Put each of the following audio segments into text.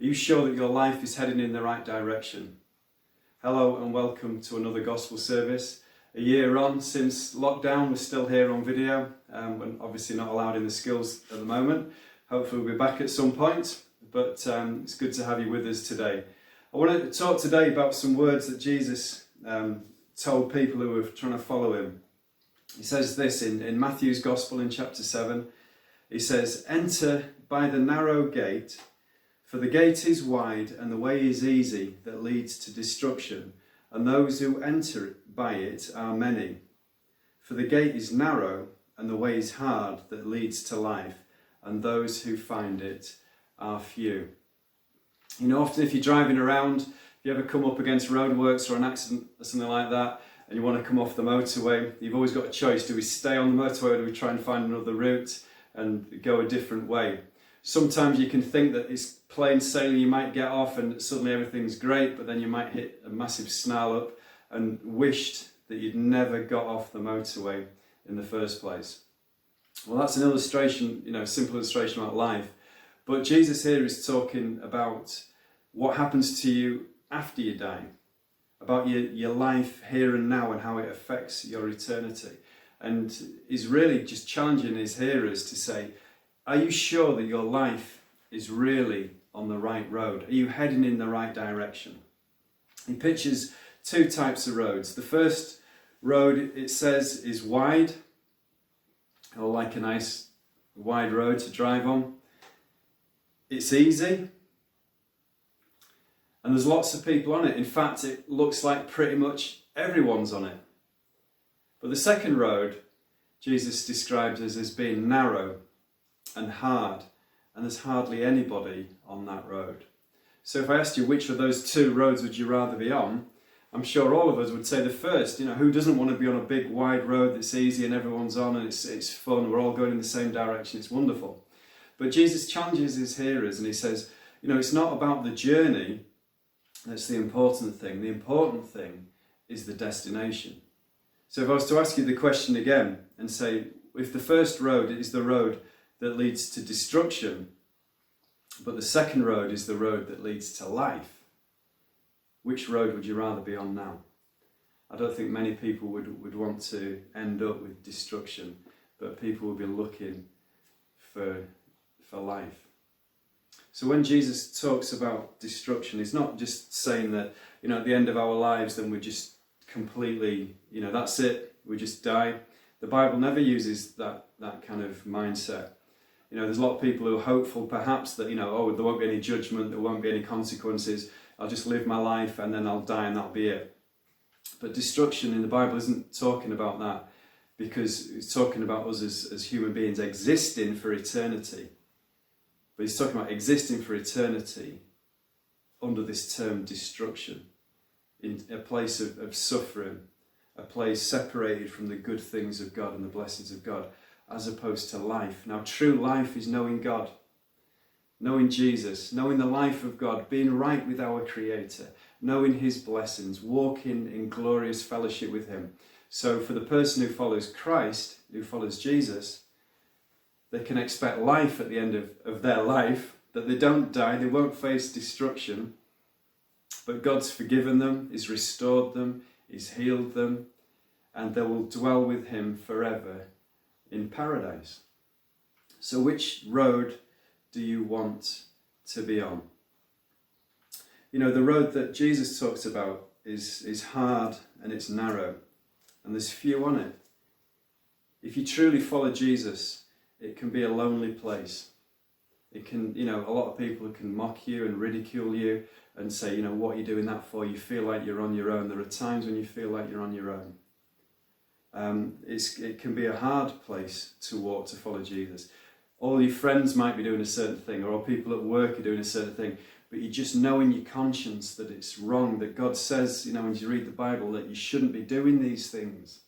Are you sure that your life is heading in the right direction? Hello and welcome to another gospel service. A year on since lockdown, we're still here on video. We're obviously not allowed in the schools at the moment. Hopefully we'll be back at some point, but it's good to have you with us today. I want to talk today about some words that Jesus told people who were trying to follow him. He says this in Matthew's Gospel in chapter 7. He says, "Enter by the narrow gate, for the gate is wide and the way is easy that leads to destruction, and those who enter by it are many. For the gate is narrow and the way is hard that leads to life, and those who find it are few." You know, often if you're driving around, if you ever come up against roadworks or an accident or something like that, and you want to come off the motorway, you've always got a choice. Do we stay on the motorway or do we try and find another route and go a different way? Sometimes you can think that it's plain sailing, you might get off and suddenly everything's great, but then you might hit a massive snarl up and wished that you'd never got off the motorway in the first place. Well, that's an illustration, simple illustration about life. But Jesus here is talking about what happens to you after you die, about your life here and now and how it affects your eternity. And he's really just challenging his hearers to say, are you sure that your life is really on the right road? Are you heading in the right direction? He pictures two types of roads. The first road, it says, is wide, or like a nice wide road to drive on. It's easy, and there's lots of people on it. In fact, it looks like pretty much everyone's on it. But the second road, Jesus describes as being narrow and hard, and there's hardly anybody on that road. So if I asked you which of those two roads would you rather be on, I'm sure all of us would say the first. Who doesn't want to be on a big wide road that's easy and everyone's on and it's fun, we're all going in the same direction, it's wonderful. But Jesus challenges his hearers and he says, it's not about the journey that's the important thing. The important thing is the destination. So if I was to ask you the question again and say, if the first road is the road that leads to destruction, but the second road is the road that leads to life, which road would you rather be on now? I don't think many people would want to end up with destruction, but people will be looking for life. So when Jesus talks about destruction, he's not just saying that, at the end of our lives, then we're just completely, that's it, we just die. The Bible never uses that kind of mindset. There's a lot of people who are hopeful perhaps that, there won't be any judgment, there won't be any consequences, I'll just live my life and then I'll die and that'll be it. But destruction in the Bible isn't talking about that, because it's talking about us as human beings existing for eternity. But he's talking about existing for eternity under this term destruction, in a place of suffering, a place separated from the good things of God and the blessings of God, as opposed to life. Now, true life is knowing God, knowing Jesus, knowing the life of God, being right with our Creator, knowing his blessings, walking in glorious fellowship with him. So for the person who follows Christ, who follows Jesus, they can expect life at the end of their life, that they don't die, they won't face destruction, but God's forgiven them, he's restored them, he's healed them, and they will dwell with him forever in paradise. So which road do you want to be on? The road that Jesus talks about is hard and it's narrow, and there's few on it. If you truly follow Jesus, it can be a lonely place. It can, a lot of people can mock you and ridicule you and say, what are you doing that for? You feel like you're on your own. There are times when you feel like you're on your own. It can be a hard place to walk, to follow Jesus. All your friends might be doing a certain thing, or all people at work are doing a certain thing, but you just know in your conscience that it's wrong, that God says, when you read the Bible, that you shouldn't be doing these things.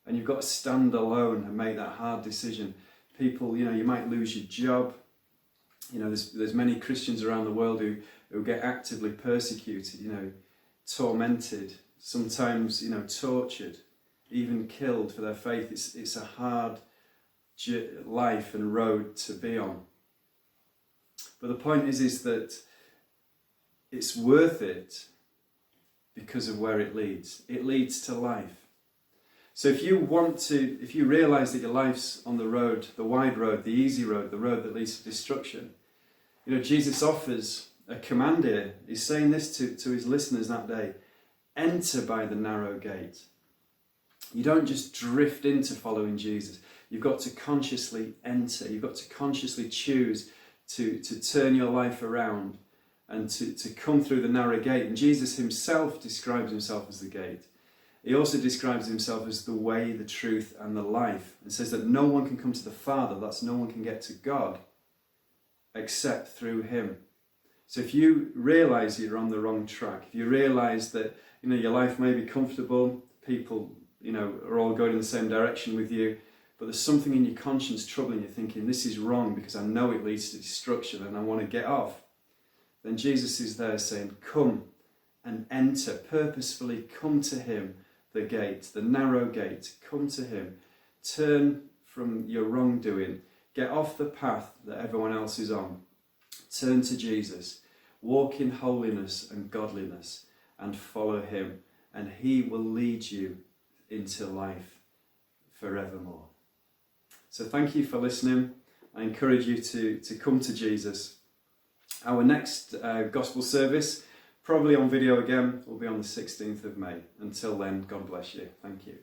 And you've got to stand alone and make that hard decision. People, you might lose your job. There's many Christians around the world who get actively persecuted, tormented, sometimes, tortured, even killed for their faith. It's a hard life and road to be on. But the point is that it's worth it because of where it leads. It leads to life. So if you realise that your life's on the road, the wide road, the easy road, the road that leads to destruction, Jesus offers a command here. He's saying this to his listeners that day: enter by the narrow gate. You don't just drift into following Jesus. You've got to consciously enter. You've got to consciously choose to turn your life around and to come through the narrow gate. And Jesus himself describes himself as the gate. He also describes himself as the way, the truth, and the life. And says that no one can come to the Father, that's no one can get to God, except through him. So if you realise you're on the wrong track, if you realise that your life may be comfortable, people are all going in the same direction with you, but there's something in your conscience troubling you, thinking this is wrong because I know it leads to destruction and I want to get off, then Jesus is there saying, come and enter, purposefully come to him, the gate, the narrow gate, come to him, turn from your wrongdoing, get off the path that everyone else is on, turn to Jesus, walk in holiness and godliness and follow him, and he will lead you into life forevermore. So thank you for listening. I encourage you to come to Jesus. Our next gospel service, probably on video again, will be on the 16th of May. Until then, God bless you. Thank you.